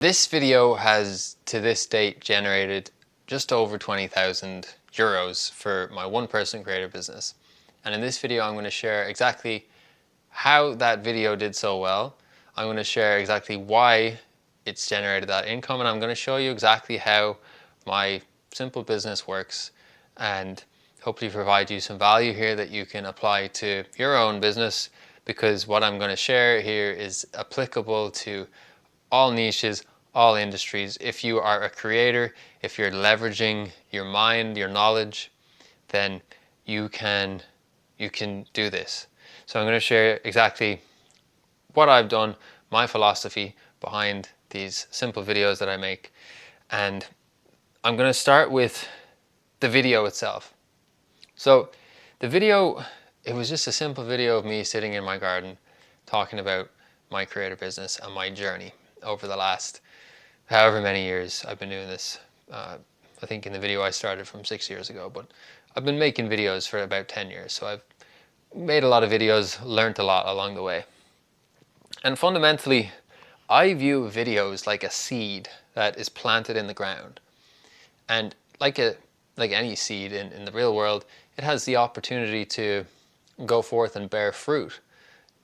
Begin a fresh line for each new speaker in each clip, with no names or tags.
This video has to this date generated just over 20,000 euros for my one-person creator business. And in this video I'm going to share exactly how that video did so well. I'm going to share exactly why it's generated that income, and I'm going to show you exactly how my simple business works and hopefully provide you some value here that you can apply to your own business, because what I'm going to share here is applicable to all niches, all industries. If you are a creator, if you're leveraging your mind, your knowledge, then you can do this. So I'm going to share exactly what I've done, my philosophy behind these simple videos that I make. And I'm going to start with the video itself. So the video, it was just a simple video of me sitting in my garden talking about my creator business and my journey over the last however many years I've been doing this. I think in the video I started from 6 years ago, but I've been making videos for about 10 years. So I've made a lot of videos, learned a lot along the way. And fundamentally, I view videos like a seed that is planted in the ground. And like any seed in the real world, it has the opportunity to go forth and bear fruit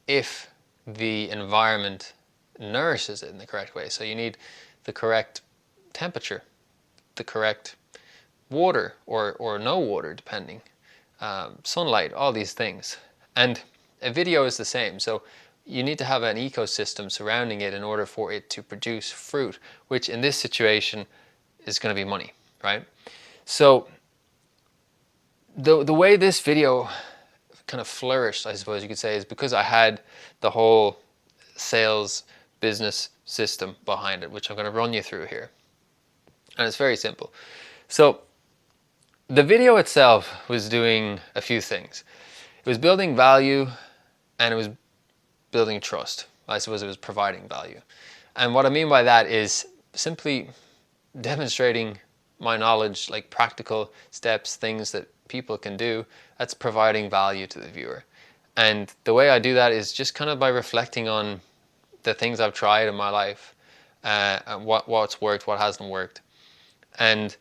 if the environment nourishes it in the correct way. So you need the correct temperature, the correct water or no water depending, sunlight, all these things. And a video is the same. So you need to have an ecosystem surrounding it in order for it to produce fruit, which in this situation is going to be money, right? So the way this video kind of flourished, I suppose you could say, is because I had the whole sales business system behind it, which I'm going to run you through here. And it's very simple. So the video itself was doing a few things. It was building value and it was building trust. I suppose it was providing value. And what I mean by that is simply demonstrating my knowledge, like practical steps, things that people can do. That's providing value to the viewer. And the way I do that is just kind of by reflecting on the things I've tried in my life, and what's worked, what hasn't worked. And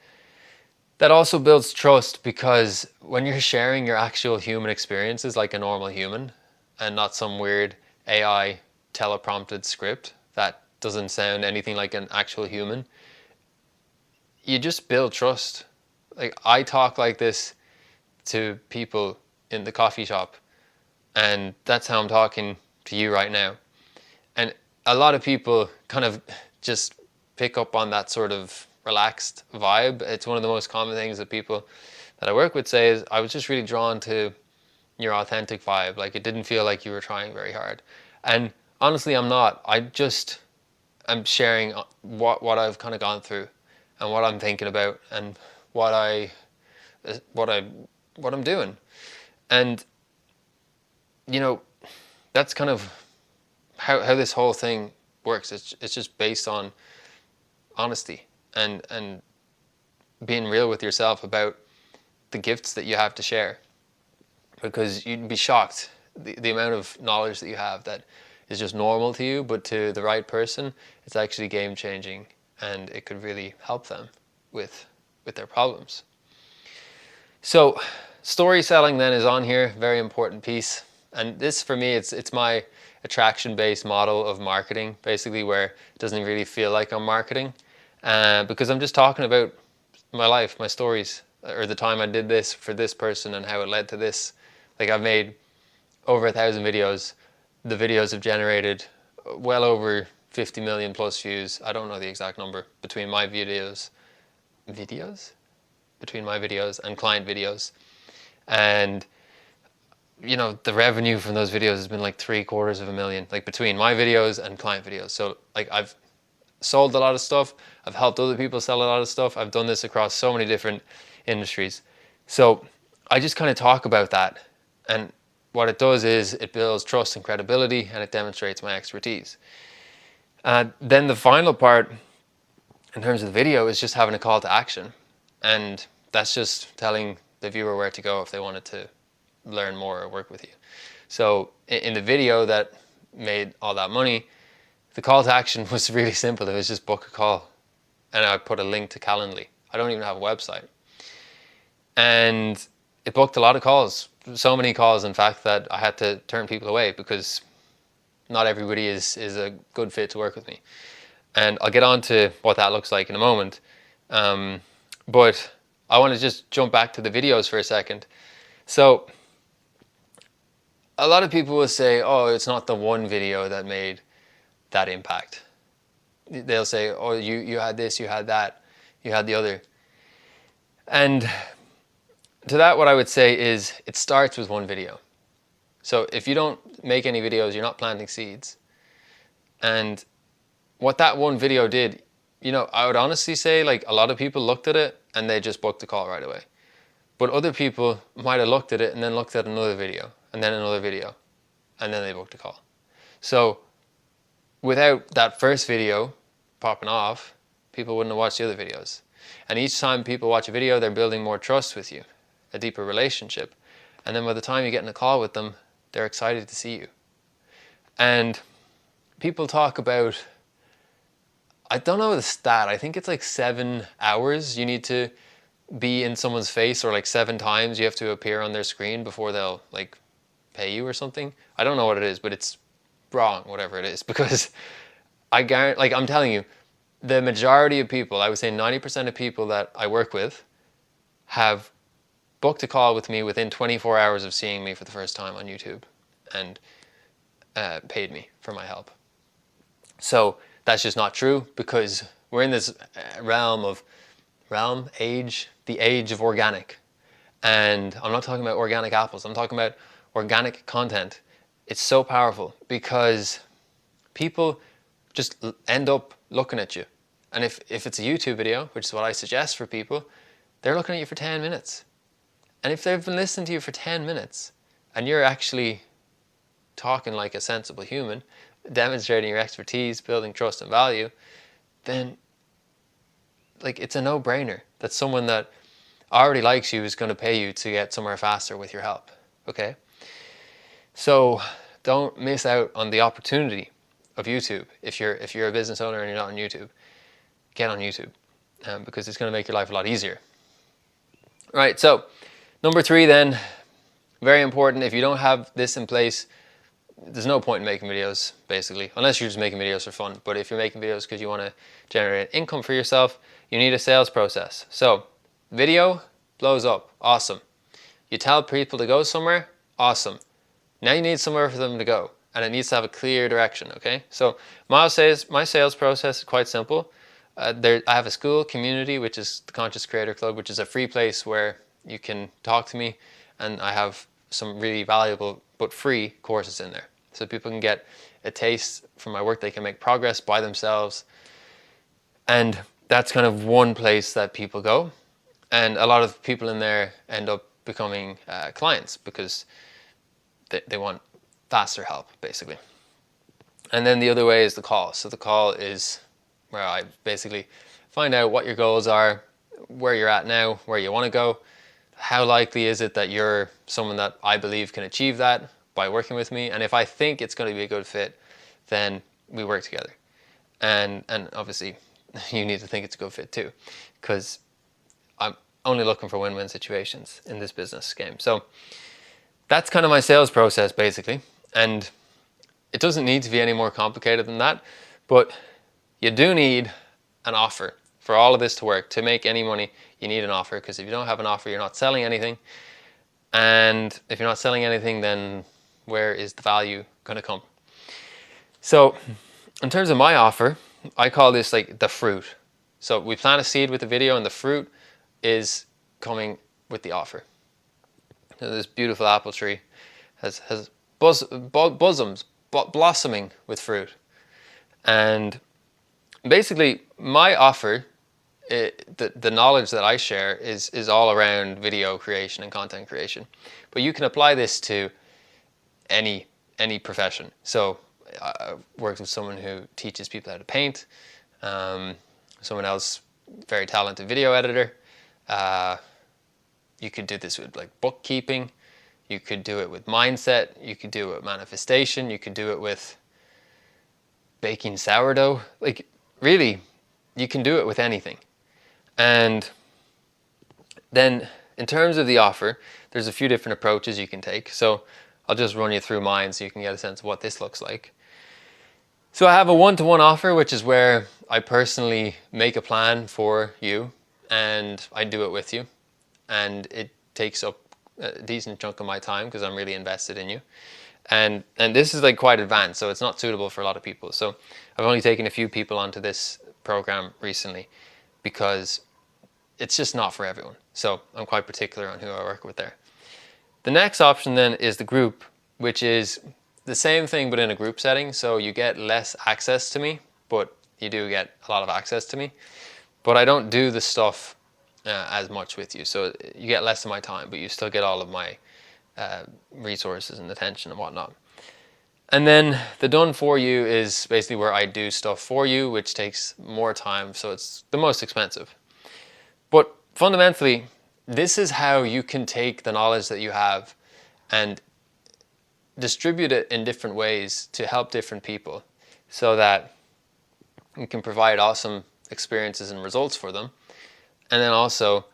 that also builds trust, because when you're sharing your actual human experiences like a normal human and not some weird AI teleprompted script that doesn't sound anything like an actual human, you just build trust. Like, I talk like this to people in the coffee shop, and that's how I'm talking to you right now. And a lot of people kind of just pick up on that sort of relaxed vibe. It's one of the most common things that people that I work with say is, I was just really drawn to your authentic vibe. Like, it didn't feel like you were trying very hard. And honestly, I'm not. I'm sharing what I've kind of gone through and what I'm thinking about and what I'm doing. And you know, that's kind of how this whole thing works. It's just based on honesty and being real with yourself about the gifts that you have to share, because you'd be shocked the amount of knowledge that you have that is just normal to you, but to the right person it's actually game changing, and it could really help them with their problems. So story selling then is on here, very important piece. And this, for me, it's my attraction-based model of marketing, basically, where it doesn't really feel like I'm marketing, because I'm just talking about my life, my stories, or the time I did this for this person and how it led to this. Like, I've made over 1,000 videos. The videos have generated well over 50 million plus views. I don't know the exact number between my videos between my videos and client videos. And you know, the revenue from those videos has been like $750,000, like between my videos and client videos. So like, I've sold a lot of stuff, I've helped other people sell a lot of stuff, I've done this across so many different industries. So I just kind of talk about that, and what it does is it builds trust and credibility, and it demonstrates my expertise. Then the final part in terms of the video is just having a call to action, and that's just telling the viewer where to go if they wanted to learn more or work with you. So in the video that made all that money, the call to action was really simple. It was just book a call. And I put a link to Calendly. I don't even have a website. And it booked a lot of calls. So many calls, in fact, that I had to turn people away because not everybody is a good fit to work with me. And I'll get on to what that looks like in a moment. But I want to just jump back to the videos for a second. So a lot of people will say, oh, it's not the one video that made that impact. They'll say, oh, you had this, you had that, you had the other. And to that, what I would say is it starts with one video. So if you don't make any videos, you're not planting seeds. And what that one video did, you know, I would honestly say like a lot of people looked at it and they just booked the call right away. But other people might have looked at it and then looked at another video and then another video and then they booked a call. So without that first video popping off, people wouldn't have watched the other videos. And each time people watch a video, they're building more trust with you, a deeper relationship. And then by the time you get in a call with them, they're excited to see you. And people talk about, I don't know the stat, I think it's like 7 hours you need to be in someone's face, or like 7 times you have to appear on their screen before they'll like pay you or something. I don't know what it is, but it's wrong, whatever it is, because I guarantee, like I'm telling you, the majority of people, I would say 90% of people that I work with have booked a call with me within 24 hours of seeing me for the first time on YouTube and paid me for my help. So that's just not true, because we're in this the age of organic. And I'm not talking about organic apples, I'm talking about organic content. It's so powerful because people just end up looking at you. And if it's a YouTube video, which is what I suggest for people, they're looking at you for 10 minutes. And if they've been listening to you for 10 minutes and you're actually talking like a sensible human, demonstrating your expertise, building trust and value, then like it's a no-brainer that someone that already likes you is going to pay you to get somewhere faster with your help. Okay? So don't miss out on the opportunity of YouTube. If you're a business owner and you're not on YouTube, get on YouTube, because it's going to make your life a lot easier. Right, so number 3 then, very important. If you don't have this in place, there's no point in making videos, basically, unless you're just making videos for fun. But if you're making videos because you want to generate income for yourself, you need a sales process. So video blows up, awesome. You tell people to go somewhere, awesome. Now you need somewhere for them to go, and it needs to have a clear direction, okay? So my sales process is quite simple. I have a school community, which is the Conscious Creator Club, which is a free place where you can talk to me, and I have some really valuable but free courses in there. So people can get a taste from my work, they can make progress by themselves. And that's kind of one place that people go. And a lot of people in there end up becoming clients because they want faster help, basically. And then the other way is the call. So the call is where I basically find out what your goals are, where you're at now, where you want to go. How likely is it that you're someone that I believe can achieve that by working with me? And if I think it's going to be a good fit, then we work together. And obviously, you need to think it's a good fit too, because I'm only looking for win-win situations in this business game. So that's kind of my sales process, basically. And it doesn't need to be any more complicated than that, but you do need an offer. For all of this to work, to make any money, you need an offer, because if you don't have an offer, you're not selling anything. And if you're not selling anything, then where is the value going to come? So in terms of my offer, I call this like the fruit. So we plant a seed with the video, and the fruit is coming with the offer. So this beautiful apple tree has bosoms blossoming with fruit. And basically my offer, the knowledge that I share is all around video creation and content creation. But you can apply this to any profession. So I worked with someone who teaches people how to paint, someone else, very talented video editor. You could do this with like bookkeeping, you could do it with mindset, you could do it with manifestation, you could do it with baking sourdough. Like, really, you can do it with anything. And then in terms of the offer, there's a few different approaches you can take. So I'll just run you through mine so you can get a sense of what this looks like. So I have a one-to-one offer, which is where I personally make a plan for you and I do it with you. And it takes up a decent chunk of my time because I'm really invested in you. And this is like quite advanced, so it's not suitable for a lot of people. So I've only taken a few people onto this program recently because it's just not for everyone. So I'm quite particular on who I work with there. The next option then is the group, which is the same thing but in a group setting. So you get less access to me, but you do get a lot of access to me. But I don't do the stuff as much with you. So you get less of my time, but you still get all of my resources and attention and whatnot. And then the done for you is basically where I do stuff for you, which takes more time, so it's the most expensive. But fundamentally, this is how you can take the knowledge that you have and distribute it in different ways to help different people so that you can provide awesome experiences and results for them, and then also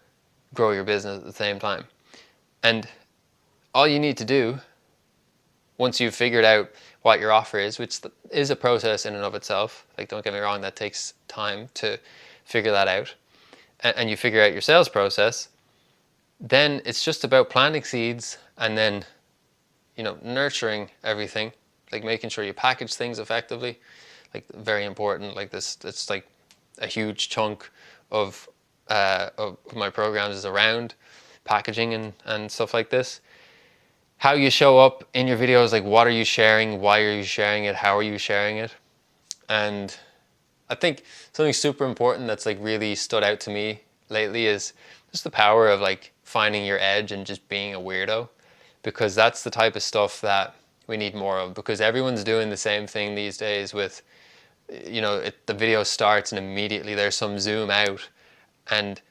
grow your business at the same time. And all you need to do, once you've figured out what your offer is, which is a process in and of itself, like don't get me wrong, that takes time to figure that out, and you figure out your sales process, then it's just about planting seeds and then, nurturing everything, like making sure you package things effectively, like very important. Like this, it's like a huge chunk of my programs is around packaging and stuff like this. How you show up in your videos, like what are you sharing, why are you sharing it, how are you sharing it? And I think something super important that's like really stood out to me lately is just the power of like finding your edge and just being a weirdo, because that's the type of stuff that we need more of, because everyone's doing the same thing these days with, the video starts and immediately there's some zoom out, and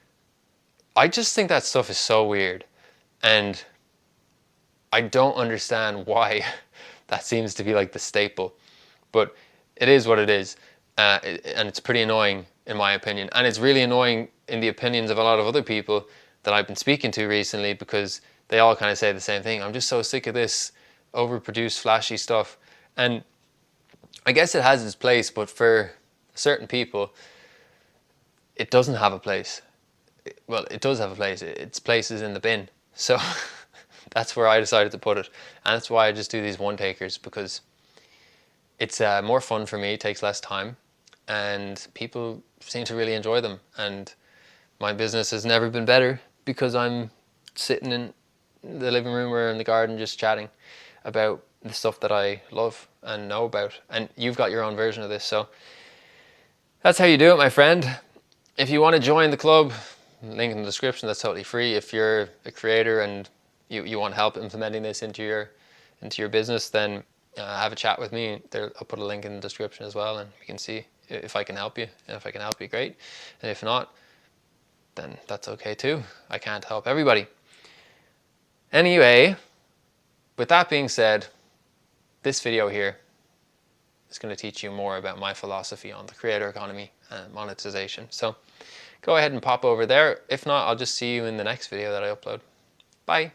I just think that stuff is so weird, and I don't understand why that seems to be like the staple, but it is what it is, and it's pretty annoying in my opinion, and it's really annoying in the opinions of a lot of other people that I've been speaking to recently, because they all kind of say the same thing. I'm just so sick of this overproduced flashy stuff, and I guess it has its place, but for certain people it doesn't have a place. Well, it does have a place. Its place is in the bin. So that's where I decided to put it. And that's why I just do these one takers, because it's more fun for me, it takes less time, and people seem to really enjoy them. And my business has never been better because I'm sitting in the living room or in the garden just chatting about the stuff that I love and know about. And you've got your own version of this. So that's how you do it, my friend. If you want to join the club, link in the description, that's totally free. If you're a creator and you want help implementing this into your business, then have a chat with me. I'll put a link in the description as well, and we can see if I can help you. And if I can help you, great. And if not, then that's okay too. I can't help everybody. Anyway, with that being said, this video here is going to teach you more about my philosophy on the creator economy and monetization. So go ahead and pop over there. If not, I'll just see you in the next video that I upload. Bye.